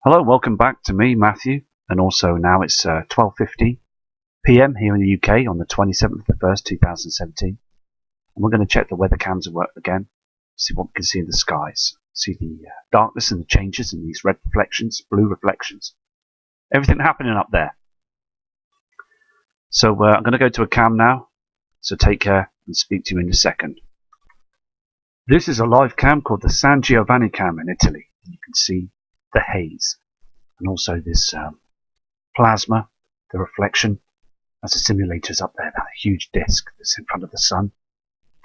Hello, welcome back to me, Matthew, and also now it's 12:15 p.m. here in the UK on the 27th of the 1st, 2017, and we're going to check the weather cams again, see what we can see in the skies, see the darkness and the changes in these red reflections, blue reflections, everything happening up there. So I'm going to go to a cam now, so take care and speak to you in a second. This is a live cam called the San Giovanni cam in Italy. You can see the haze and also this plasma, the reflection as the simulator's up there, that huge disk that's in front of the sun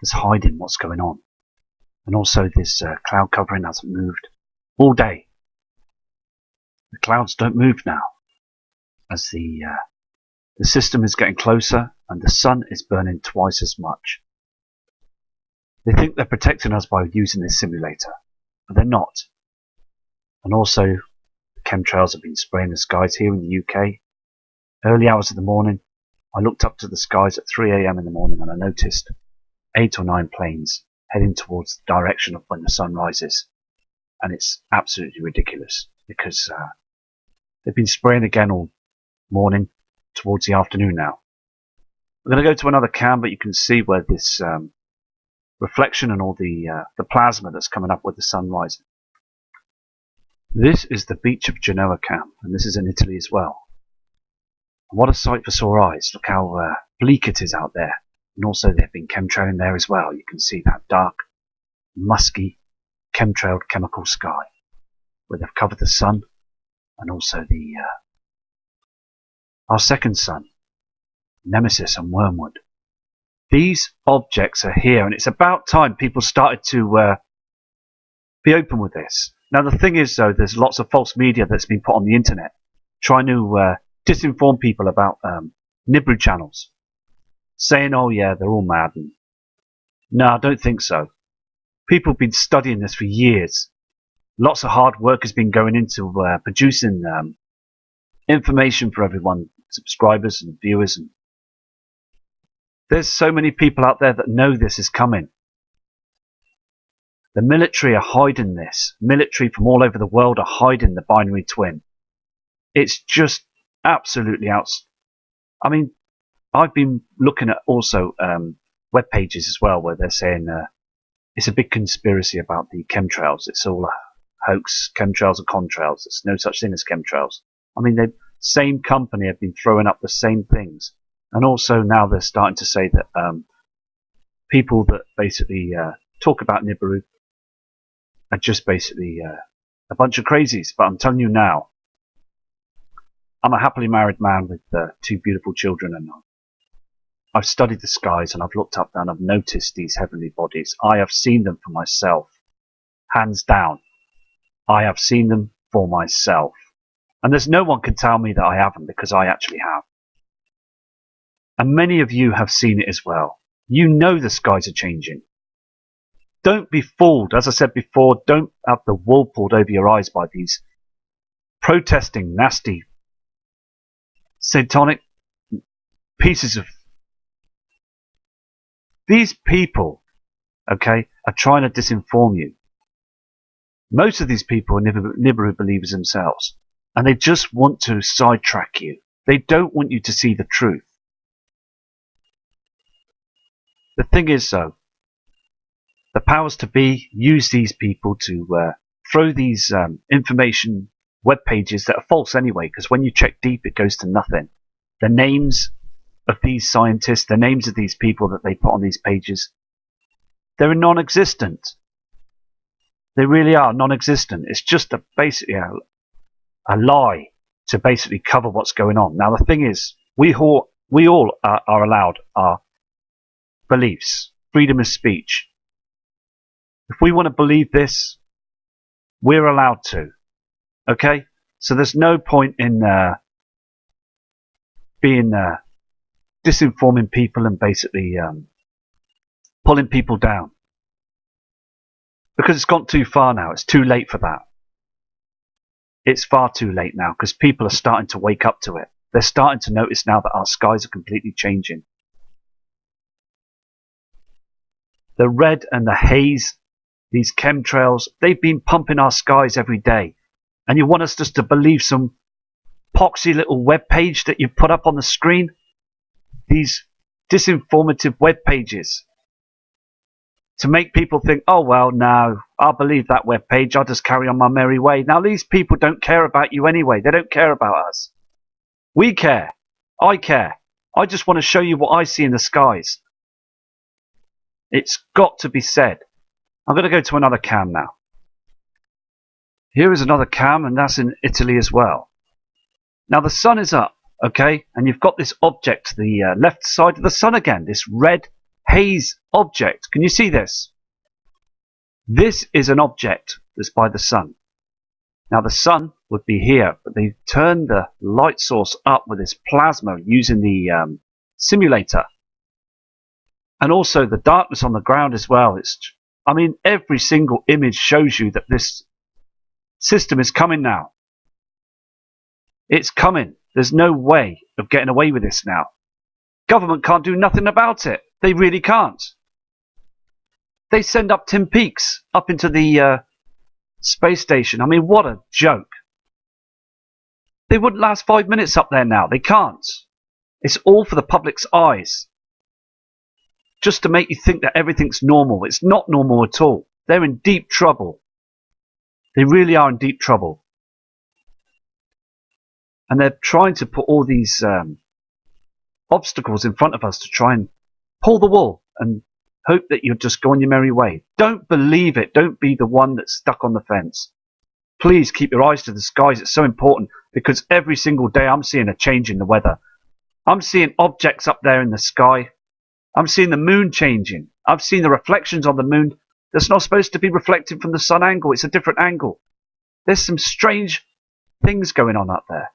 that's hiding what's going on, and also this cloud covering hasn't moved all day. The clouds don't move now as the system is getting closer and the sun is burning twice as much. They think they're protecting us by using this simulator, but they're not. And also, the chemtrails have been spraying the skies here in the UK. Early hours of the morning, I looked up to the skies at 3 a.m. in the morning and I noticed 8 or 9 planes heading towards the direction of when the sun rises. And it's absolutely ridiculous because they've been spraying again all morning towards the afternoon now. I'm going to go to another cam, but you can see where this reflection and all the plasma that's coming up with the sun rising. This is the beach of Genoa cam, and this is in Italy as well. And what a sight for sore eyes. Look how bleak it is out there. And also they've been chemtrailing there as well. You can see that dark, musky, chemtrailed chemical sky where they've covered the sun and also the our second sun, Nemesis and Wormwood. These objects are here, and it's about time people started to be open with this. Now the thing is though, there's lots of false media that's been put on the internet trying to disinform people about Nibiru channels, saying, oh yeah, they're all mad. And no, I don't think so. People have been studying this for years. Lots of hard work has been going into producing information for everyone, subscribers and viewers. And there's so many people out there that know this is coming. The military are hiding this. Military from all over the world are hiding the binary twin. It's just absolutely I mean, I've been looking at also web pages as well where they're saying it's a big conspiracy about the chemtrails. It's all a hoax. Chemtrails are contrails. There's no such thing as chemtrails. I mean, the same company have been throwing up the same things. And also now they're starting to say that people that basically talk about Nibiru are just basically a bunch of crazies. But I'm telling you now, I'm a happily married man with 2 beautiful children, and I've studied the skies and I've looked up and I've noticed these heavenly bodies. I have seen them for myself, hands down. I have seen them for myself. And there's no one can tell me that I haven't, because I actually have. And many of you have seen it as well. You know the skies are changing. Don't be fooled. As I said before, don't have the wool pulled over your eyes by these protesting, nasty, satanic pieces of... These people, okay, are trying to disinform you. Most of these people are Nibiru believers themselves, and they just want to sidetrack you. They don't want you to see the truth. The thing is, though, the powers to be use these people to throw these information web pages that are false anyway, because when you check deep, it goes to nothing. The names of these scientists, the names of these people that they put on these pages, they're non-existent. They really are non-existent. It's just basically a lie to basically cover what's going on. Now the thing is, we all are allowed our beliefs, freedom of speech. If we want to believe this, we're allowed to. Okay? So there's no point in being disinforming people and basically pulling people down. Because it's gone too far now. It's too late for that. It's far too late now, because people are starting to wake up to it. They're starting to notice now that our skies are completely changing. The red and the haze, these chemtrails, they've been pumping our skies every day. And you want us just to believe some poxy little web page that you put up on the screen? These disinformative web pages to make people think, oh well, no, I'll believe that web page, I'll just carry on my merry way. Now these people don't care about you anyway. They don't care about us. We care. I care. I just want to show you what I see in the skies. It's got to be said. I'm going to go to another cam now. Here is another cam, and that's in Italy as well. Now the sun is up, okay, and you've got this object to the left side of the sun again, this red haze object. Can you see this? This is an object that's by the sun. Now the sun would be here, but they turned the light source up with this plasma using the simulator. And also the darkness on the ground as well. I mean, every single image shows you that this system is coming now. It's coming. There's no way of getting away with this now. Government can't do nothing about it. They really can't. They send up Tim Peaks up into the space station. I mean, what a joke. They wouldn't last 5 minutes up there now. They can't. It's all for the public's eyes. Just to make you think that everything's normal. It's not normal at all. They're in deep trouble. They really are in deep trouble. And they're trying to put all these obstacles in front of us to try and pull the wool and hope that you'll just go on your merry way. Don't believe it. Don't be the one that's stuck on the fence. Please keep your eyes to the skies. It's so important because every single day I'm seeing a change in the weather. I'm seeing objects up there in the sky. I'm seeing the moon changing. I've seen the reflections on the moon that's not supposed to be reflected from the sun angle. It's a different angle. There's some strange things going on up there.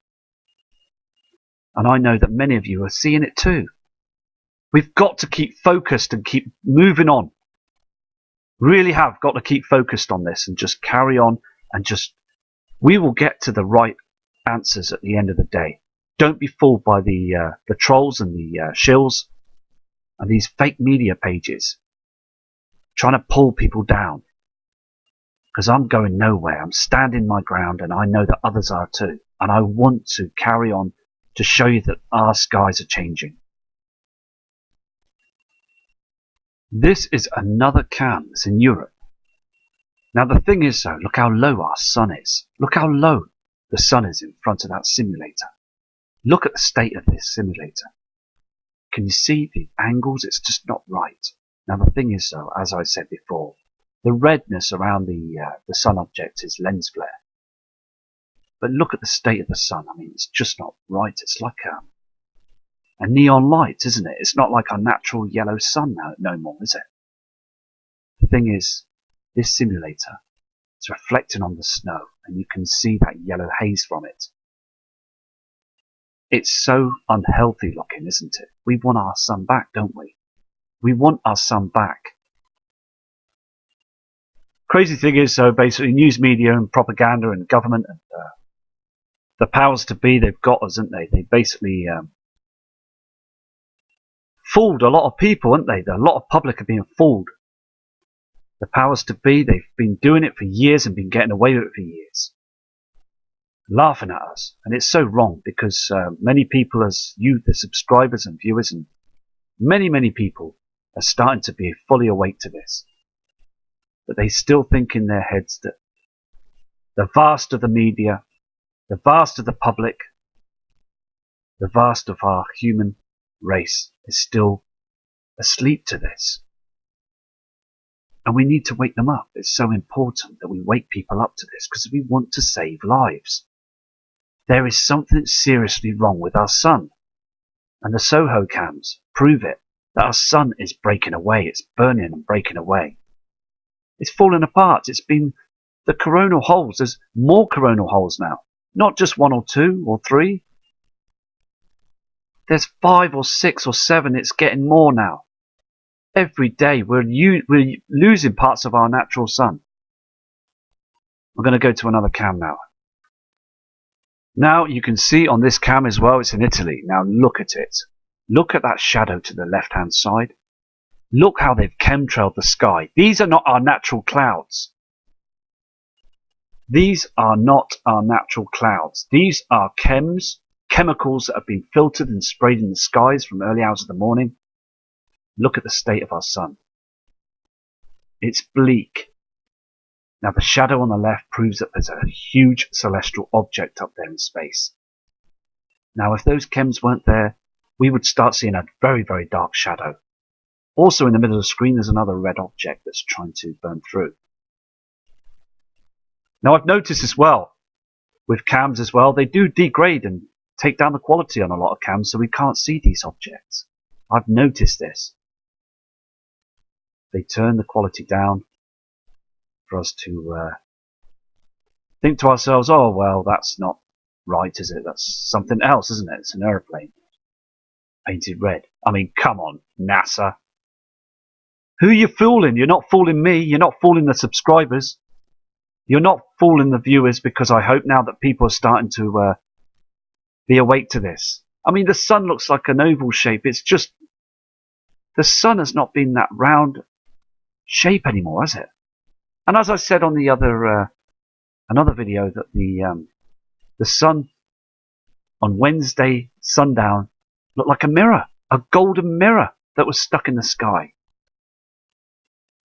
And I know that many of you are seeing it too. We've got to keep focused and keep moving on. Really have got to keep focused on this and just carry on and we will get to the right answers at the end of the day. Don't be fooled by the trolls and the shills and these fake media pages trying to pull people down. Because I'm going nowhere. I'm standing my ground and I know that others are too. And I want to carry on to show you that our skies are changing. This is another cam that's in Europe. Now the thing is though, look how low our sun is. Look how low the sun is in front of that simulator. Look at the state of this simulator. Can you see the angles? It's just not right. Now the thing is though, as I said before, the redness around the sun object is lens flare. But look at the state of the sun. I mean, it's just not right. It's like a neon light, isn't it? It's not like our natural yellow sun now, no more, is it? The thing is, this simulator is reflecting on the snow, and you can see that yellow haze from it. It's so unhealthy looking, isn't it? We want our sun back, don't we? We want our sun back. Crazy thing is, so basically, news media and propaganda and government and the powers to be, they've got us, haven't they? They basically fooled a lot of people, haven't they? A lot of public are being fooled. The powers to be, they've been doing it for years and been getting away with it for years. Laughing at us. And it's so wrong because many people, as you, the subscribers and viewers, and many people are starting to be fully awake to this. But they still think in their heads that the vast of the media, the vast of the public, the vast of our human race is still asleep to this. And we need to wake them up. It's so important that we wake people up to this because we want to save lives. There is something seriously wrong with our sun. And the Soho cams prove it, that our sun is breaking away. It's burning and breaking away. It's falling apart. It's been the coronal holes. There's more coronal holes now. Not just 1 or 2 or 3. There's 5 or 6 or 7. It's getting more now. Every day we're losing parts of our natural sun. We're going to go to another cam now. Now you can see on this cam as well, it's in Italy. Now look at it. Look at that shadow to the left hand side. Look how they've chemtrailed the sky. These are not our natural clouds. These are not our natural clouds. These are chemicals that have been filtered and sprayed in the skies from early hours of the morning. Look at the state of our sun. It's bleak. Now the shadow on the left proves that there's a huge celestial object up there in space. Now if those chems weren't there, we would start seeing a very, very dark shadow. Also in the middle of the screen there's another red object that's trying to burn through. Now I've noticed as well, with cams as well, they do degrade and take down the quality on a lot of cams so we can't see these objects. I've noticed this. They turn the quality down for us to think to ourselves, oh well, that's not right, is it? That's something else, isn't it? It's an aeroplane painted red. I mean, come on, NASA. Who are you fooling? You're not fooling me. You're not fooling the subscribers. You're not fooling the viewers, because I hope now that people are starting to be awake to this. I mean, the sun looks like an oval shape. It's just, the sun has not been that round shape anymore, has it? And as I said on the other another video, that the sun on Wednesday sundown looked like a mirror, a golden mirror that was stuck in the sky.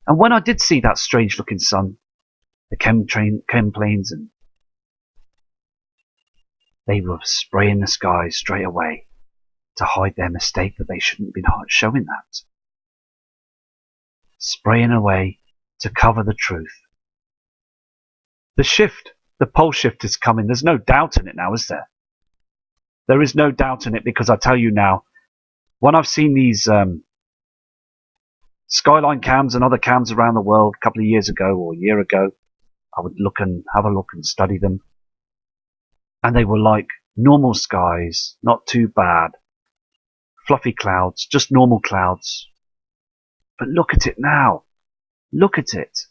And when I did see that strange looking sun, the chem planes, and they were spraying the sky straight away to hide their mistake that they shouldn't have been showing that. Spraying away to cover the truth. The shift, the pole shift is coming. There's no doubt in it now, is there? There is no doubt in it, because I tell you now, when I've seen these Skyline cams and other cams around the world a couple of years ago or a year ago, I would look and have a look and study them. And they were like normal skies, not too bad. Fluffy clouds, just normal clouds. But look at it now. Look at it.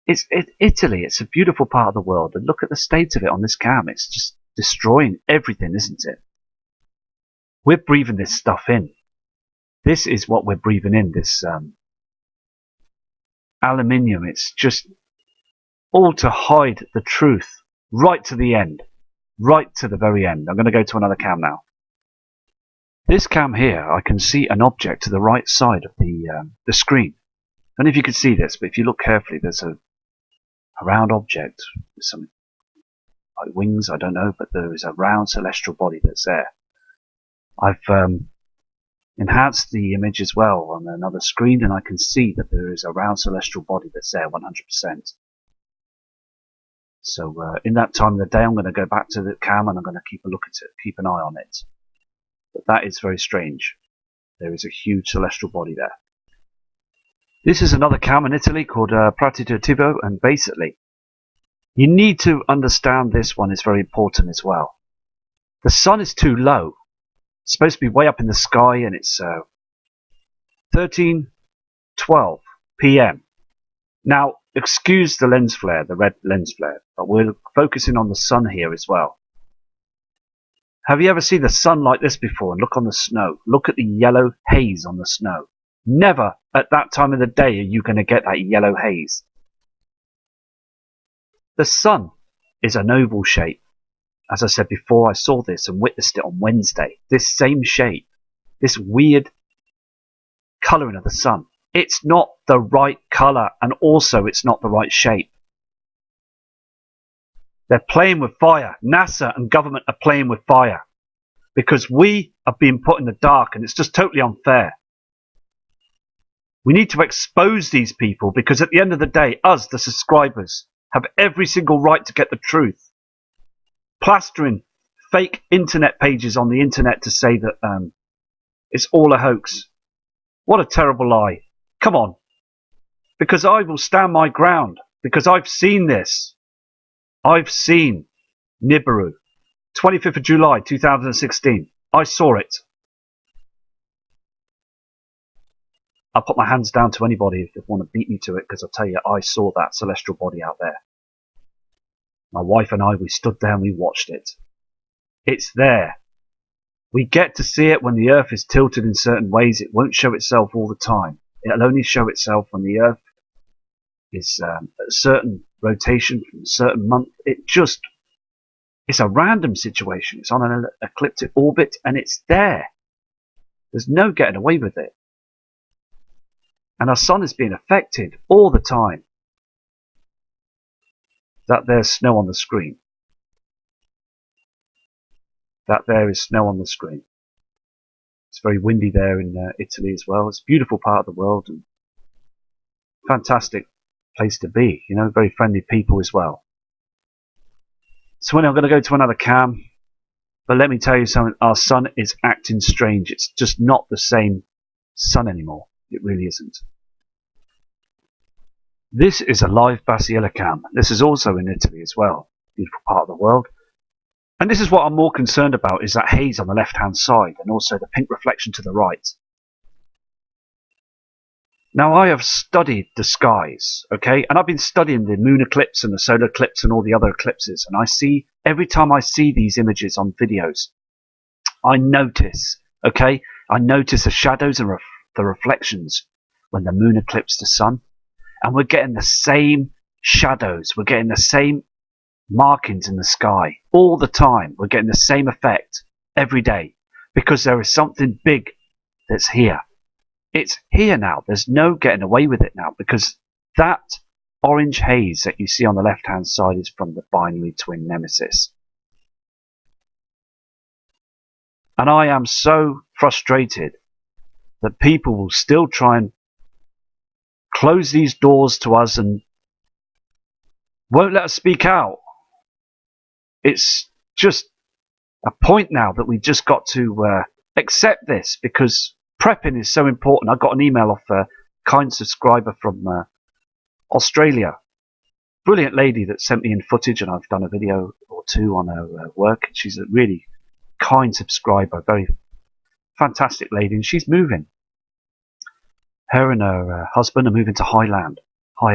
It's Italy. It's a beautiful part of the world. And look at the state of it on this cam. It's just destroying everything, isn't it? We're breathing this stuff in. This is what we're breathing in, this aluminium. It's just all to hide the truth right to the end, right to the very end. I'm going to go to another cam now. This cam here, I can see an object to the right side of the screen. I don't know if you can see this, but if you look carefully, there's a round object with some like wings, I don't know, but there is a round celestial body that's there. I've enhanced the image as well on another screen, and I can see that there is a round celestial body that's there 100%. So in that time of the day, I'm going to go back to the cam and I'm going to keep a look at it, keep an eye on it. But that is very strange. There is a huge celestial body there. This is another cam in Italy called Nibiru, and basically, you need to understand this one is very important as well. The sun is too low. It's supposed to be way up in the sky, and it's 13:12 p.m. Now, excuse the lens flare, the red lens flare, but we're focusing on the sun here as well. Have you ever seen the sun like this before? And look on the snow. Look at the yellow haze on the snow. Never at that time of the day are you going to get that yellow haze. The sun is an oval shape. As I said before, I saw this and witnessed it on Wednesday. This same shape, this weird colouring of the sun. It's not the right colour, and also it's not the right shape. They're playing with fire. NASA and government are playing with fire, because we are being put in the dark, and it's just totally unfair. We need to expose these people, because at the end of the day, us, the subscribers, have every single right to get the truth. Plastering fake internet pages on the internet to say that it's all a hoax. What a terrible lie. Come on. Because I will stand my ground. Because I've seen this. I've seen Nibiru. 25th of July 2016. I saw it. I'll put my hands down to anybody if they want to beat me to it, because I'll tell you, I saw that celestial body out there. My wife and I, we stood there and we watched it. It's there. We get to see it when the Earth is tilted in certain ways. It won't show itself all the time. It'll only show itself when the Earth is at a certain rotation from a certain month. It's a random situation. It's on an ecliptic orbit and it's there. There's no getting away with it. And our sun is being affected all the time. That there's snow on the screen. That there is snow on the screen. It's very windy there in Italy as well. It's a beautiful part of the world and fantastic place to be. You know, very friendly people as well. So I'm going to go to another cam. But let me tell you something. Our sun is acting strange. It's just not the same sun anymore. It really isn't. This is a live basilicam. This is also in Italy as well. Beautiful part of the world. And this is what I'm more concerned about, is that haze on the left-hand side and also the pink reflection to the right. Now, I have studied the skies, okay? And I've been studying the moon eclipse and the solar eclipse and all the other eclipses. And I see, every time I see these images on videos, I notice, okay? I notice the shadows and the reflections when the moon eclipses the sun. And we're getting the same shadows. We're getting the same markings in the sky all the time. We're getting the same effect every day because there is something big that's here. It's here now. There's no getting away with it now because that orange haze that you see on the left hand side is from the binary twin nemesis. And I am so frustrated that people will still try and close these doors to us and won't let us speak out. It's just a point now that we just got to accept this because prepping is so important. I got an email off a kind subscriber from Australia. Brilliant lady that sent me in footage, and I've done a video or two on her work. She's a really kind subscriber, very fantastic lady, and she's moving. Her and her husband are moving to higher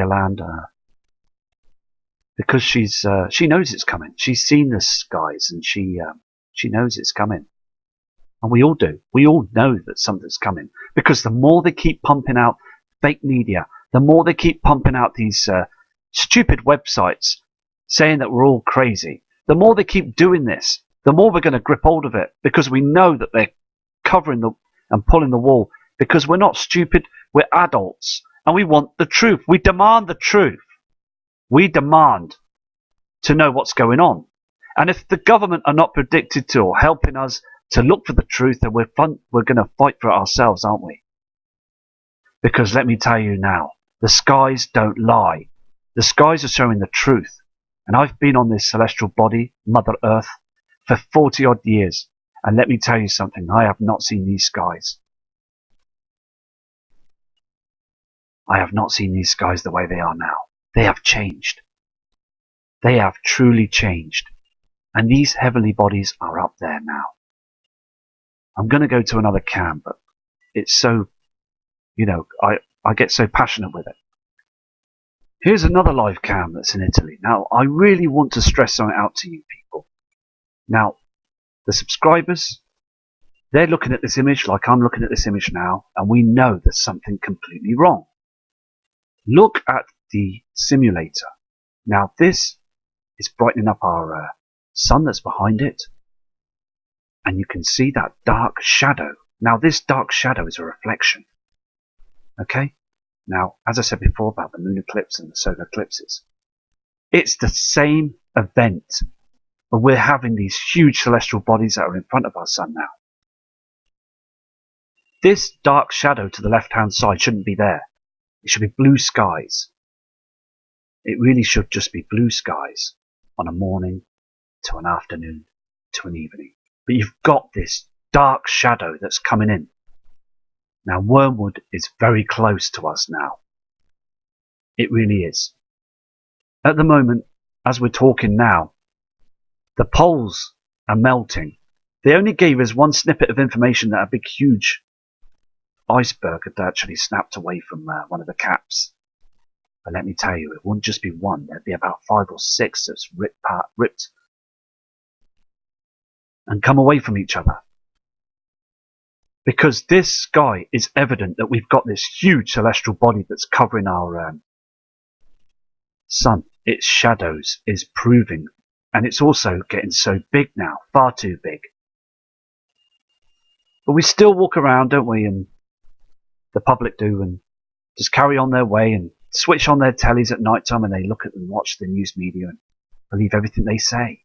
land, because she knows it's coming. She's seen the skies, and she knows it's coming. And we all do. We all know that something's coming. Because the more they keep pumping out fake media, the more they keep pumping out these stupid websites saying that we're all crazy, the more they keep doing this, the more we're going to grip hold of it. Because we know that they're covering and pulling the wool. Because we're not stupid, we're adults. And we want the truth. We demand the truth. We demand to know what's going on. And if the government are not predicted to or helping us to look for the truth, then we're going to fight for it ourselves, aren't we? Because let me tell you now, the skies don't lie. The skies are showing the truth. And I've been on this celestial body, Mother Earth, for 40 odd years. And let me tell you something, I have not seen these skies. I have not seen these skies the way they are now. They have changed. They have truly changed. And these heavenly bodies are up there now. I'm going to go to another cam, but it's so, you know, I get so passionate with it. Here's another live cam that's in Italy. Now, I really want to stress something out to you people. Now, the subscribers, they're looking at this image like I'm looking at this image now, and we know there's something completely wrong. Look at the simulator. Now, this is brightening up our sun that's behind it. And you can see that dark shadow. Now, this dark shadow is a reflection. Okay? Now, as I said before about the moon eclipse and the solar eclipses, it's the same event. But we're having these huge celestial bodies that are in front of our sun now. This dark shadow to the left-hand side shouldn't be there. It should be blue skies. It really should just be blue skies on a morning to an afternoon to an evening. But you've got this dark shadow that's coming in. Now, Wormwood is very close to us now. It really is. At the moment, as we're talking now, the poles are melting. They only gave us one snippet of information that a big, huge iceberg had actually snapped away from one of the caps. But let me tell you, it wouldn't just be one. There'd be about 5 or 6 that's ripped and come away from each other. Because this sky is evident that we've got this huge celestial body that's covering our sun. its shadows is proving, and it's also getting so big now, far too big. But we still walk around, don't we, and the public do, and just carry on their way and switch on their tellies at night time, and they look at and watch the news media and believe everything they say.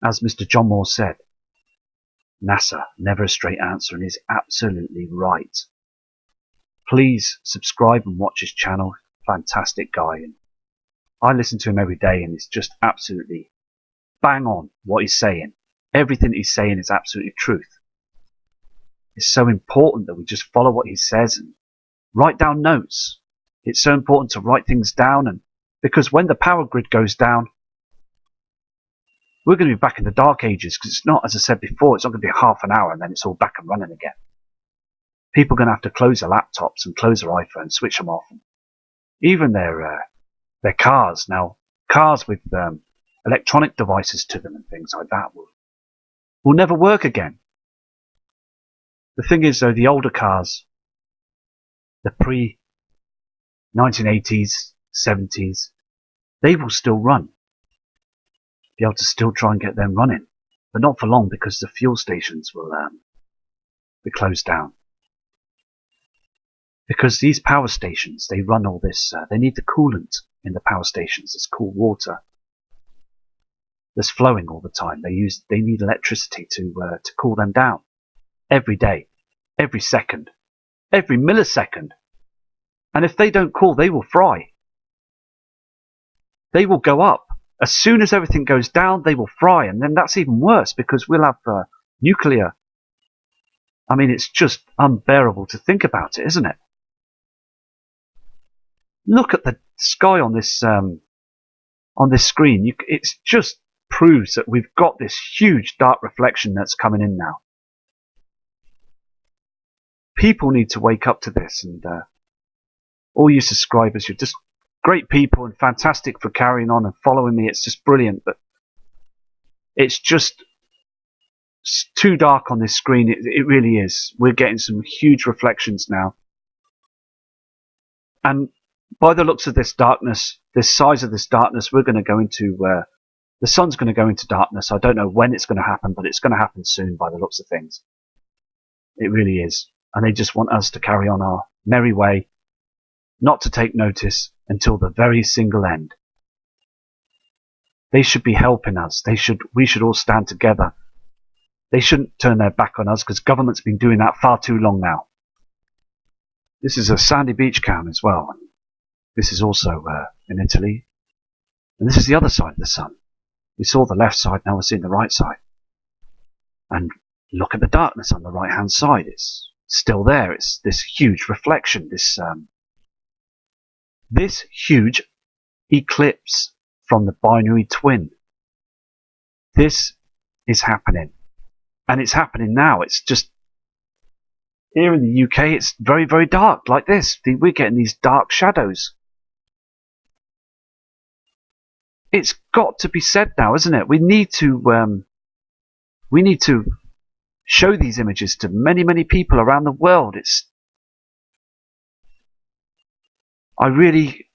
As Mr. John Moore said, NASA, never a straight answer, and he's absolutely right. Please subscribe and watch his channel. Fantastic guy. And I listen to him every day, and it's just absolutely bang on what he's saying. Everything he's saying is absolutely truth. It's so important that we just follow what he says and write down notes. It's so important to write things down, and because when the power grid goes down, we're going to be back in the dark ages, because it's not, as I said before, it's not going to be half an hour and then it's all back and running again. People are going to have to close their laptops and close their iPhones, switch them off. Even their cars now, cars with electronic devices to them and things like that will never work again. The thing is, though, the older cars, the pre-1980s, 70s, they will still run. Be able to still try and get them running, but not for long, because the fuel stations will be closed down. Because these power stations, they run all this, they need the coolant in the power stations. It's cool water that's flowing all the time. They need electricity to cool them down every day, every second, every millisecond. And if they don't cool, they will fry. They will go up. As soon as everything goes down, they will fry, and then that's even worse, because we'll have nuclear. I mean, it's just unbearable to think about it, isn't it? Look at the sky on this screen. It just proves that we've got this huge dark reflection that's coming in now. People need to wake up to this, and all you subscribers, you're just great people and fantastic for carrying on and following me. It's just brilliant, but it's just too dark on this screen. It really is. We're getting some huge reflections now. And by the looks of this darkness, this size of this darkness, we're going to go into, the sun's going to go into darkness. I don't know when it's going to happen, but it's going to happen soon by the looks of things. It really is. And they just want us to carry on our merry way, not to take notice until the very single end. They should be helping us. We should all stand together. They shouldn't turn their back on us, because government's been doing that far too long now. This is a sandy beach cam as well. This is also in Italy. And this is the other side of the sun. We saw the left side, now we're seeing the right side. And look at the darkness on the right hand side. It's still there. It's this huge reflection, this huge eclipse from the binary twin. This is happening. And it's happening now. It's just, here in the UK, it's very, very dark, like this. We're getting these dark shadows. It's got to be said now, isn't it? We need to show these images to many, many people around the world. I really,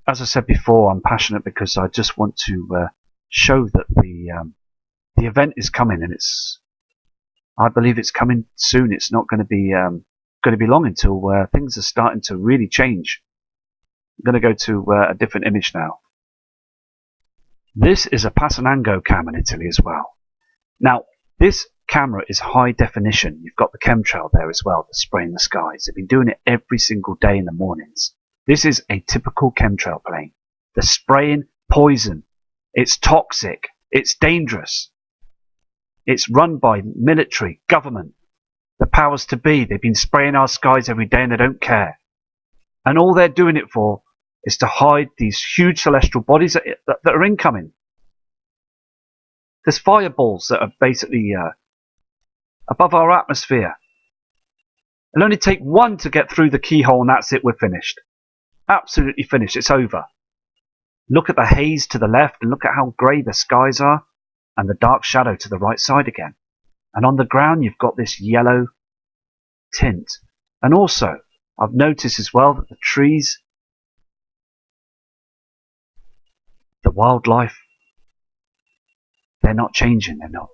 as I said before, I'm passionate because I just want to show that the event is coming, and I believe it's coming soon. It's not going to be long until things are starting to really change. I'm going to go to a different image now. This is a Passanango cam in Italy as well. Now, this camera is high definition. You've got the chemtrail there as well, the spray in the skies. They've been doing it every single day in the mornings. This is a typical chemtrail plane. They're spraying poison. It's toxic. It's dangerous. It's run by military, government, the powers to be. They've been spraying our skies every day and they don't care. And all they're doing it for is to hide these huge celestial bodies that are incoming. There's fireballs that are basically above our atmosphere. It'll only take one to get through the keyhole and that's it, we're finished. Absolutely finished, it's over. Look at the haze to the left and look at how grey the skies are, and the dark shadow to the right side again. And on the ground you've got this yellow tint. And also, I've noticed as well that the trees wildlife, they're not changing. They're not.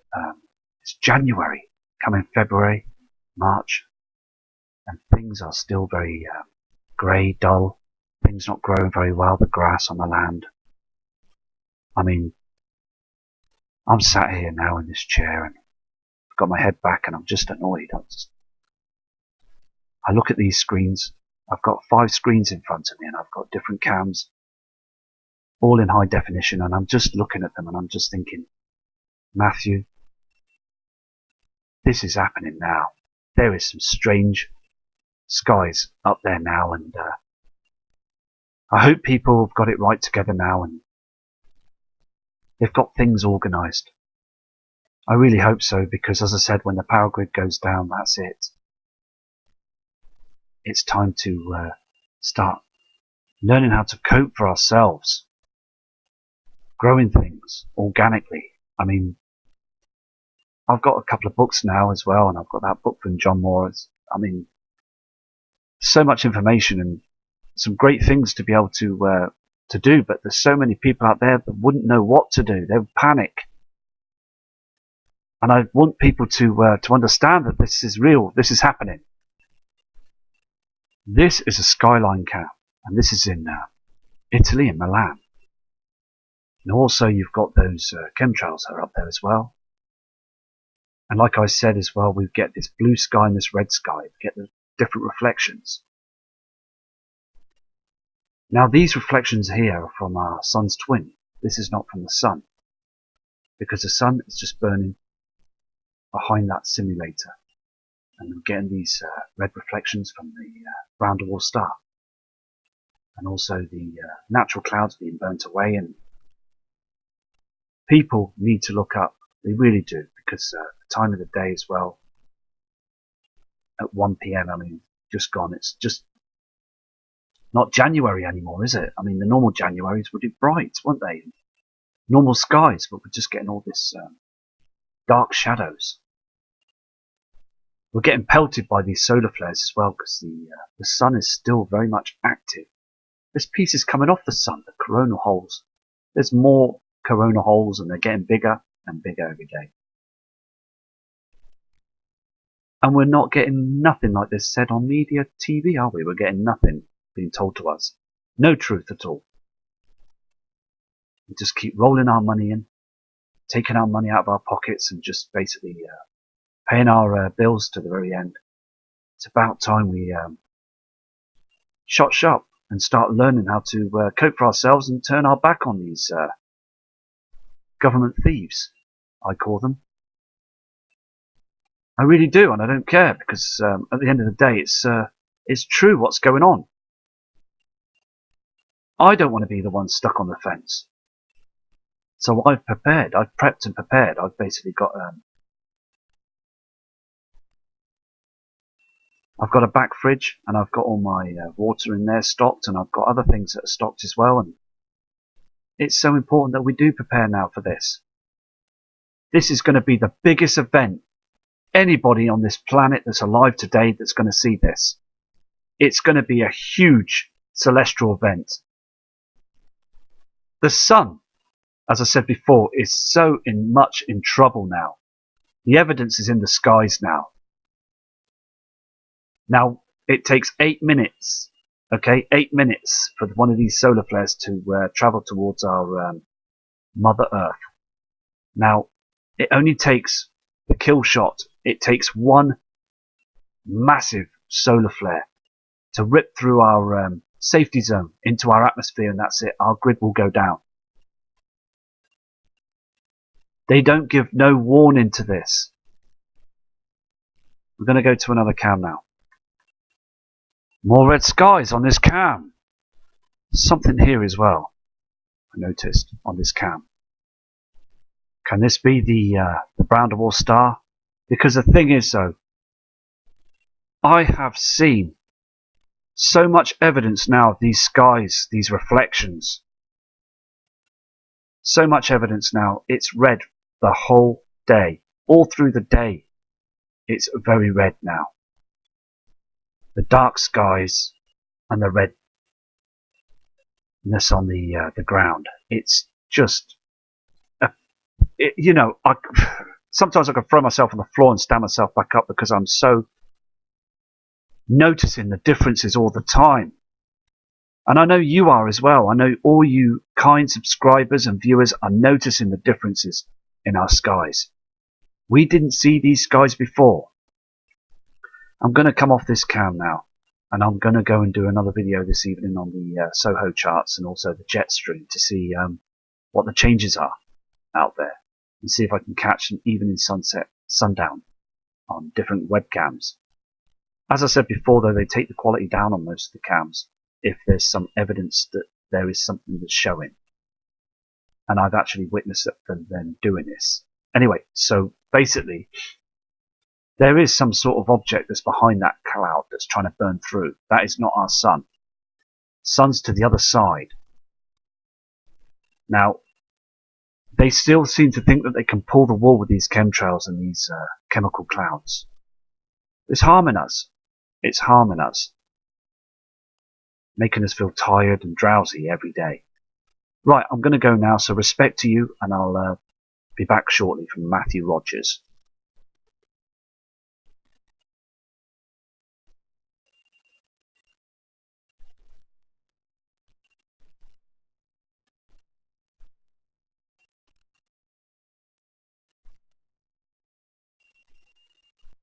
It's January, coming February, March, and things are still very grey, dull. Things not growing very well. The grass on the land. I mean, I'm sat here now in this chair and I've got my head back and I'm just annoyed. I look at these screens. I've got 5 screens in front of me and I've got different cams, all in high definition, and I'm just looking at them and I'm just thinking, Matthew, this is happening now. There is some strange skies up there now, and I hope people have got it right together now and they've got things organised. I really hope so, because as I said, when the power grid goes down, that's it. It's time to start learning how to cope for ourselves, growing things organically. I mean, I've got a couple of books now as well, and I've got that book from John Moores. I mean, so much information and some great things to be able to do, but there's so many people out there that wouldn't know what to do. They would panic. And I want people to understand that this is real, this is happening. This is a skyline cam, and this is in Italy, in Milan. And also you've got those chemtrails that are up there as well. And like I said as well, we get this blue sky and this red sky, we get the different reflections. Now these reflections here are from our sun's twin. This is not from the sun, because the sun is just burning behind that simulator, and we're getting these red reflections from the brown dwarf star, and also the natural clouds being burnt away. And people need to look up, they really do, because the time of the day as well, at 1 p.m, I mean, just gone. It's just not January anymore, is it? I mean, the normal Januaries would be bright, weren't they? Normal skies, but we're just getting all this dark shadows. We're getting pelted by these solar flares as well, because the sun is still very much active. There's pieces coming off the sun, the coronal holes. There's more coronal holes, and they're getting bigger and bigger every day. And we're not getting nothing like this said on media TV, are we? We're getting nothing being told to us. No truth at all. We just keep rolling our money in, taking our money out of our pockets, and just basically paying our bills to the very end. It's about time we shot sharp and start learning how to cope for ourselves and turn our back on these government thieves, I call them. I really do, and I don't care, because at the end of the day, it's true what's going on. I don't want to be the one stuck on the fence. So I've prepared, I've prepped and prepared. I've basically got I've got a back fridge, and I've got all my water in there stocked, and I've got other things that are stocked as well. And it's so important that we do prepare now for this. This is going to be the biggest event anybody on this planet that's alive today that's going to see this. It's going to be a huge celestial event. The sun, as I said before, is so much in trouble now. The evidence is in the skies now. Now, it takes 8 minutes, okay, 8 minutes for one of these solar flares to travel towards our Mother Earth. Now, it only takes the kill shot. It takes one massive solar flare to rip through our safety zone into our atmosphere, and that's it. Our grid will go down. They don't give no warning to this. We're going to go to another cam now. More red skies on this cam. Something here as well, I noticed on this cam. Can this be the brown dwarf star? Because the thing is, though, I have seen so much evidence now of these skies, these reflections. So much evidence now. It's red the whole day. All through the day, it's very red now. The dark skies and the redness on the ground. It's just, sometimes I can throw myself on the floor and stand myself back up because I'm so noticing the differences all the time. And I know you are as well. I know all you kind subscribers and viewers are noticing the differences in our skies. We didn't see these skies before. I'm going to come off this cam now, and I'm going to go and do another video this evening on the Soho charts and also the jet stream to see what the changes are out there, and see if I can catch an evening sunset, sundown on different webcams. As I said before, though, they take the quality down on most of the cams if there's some evidence that there is something that's showing. And I've actually witnessed them doing this. Anyway, so basically, there is some sort of object that's behind that cloud that's trying to burn through. That is not our sun. Sun's to the other side. Now, they still seem to think that they can pull the wool with these chemtrails and these chemical clouds. It's harming us. It's harming us. Making us feel tired and drowsy every day. Right, I'm going to go now, so respect to you, and I'll be back shortly from Matthew Rogers.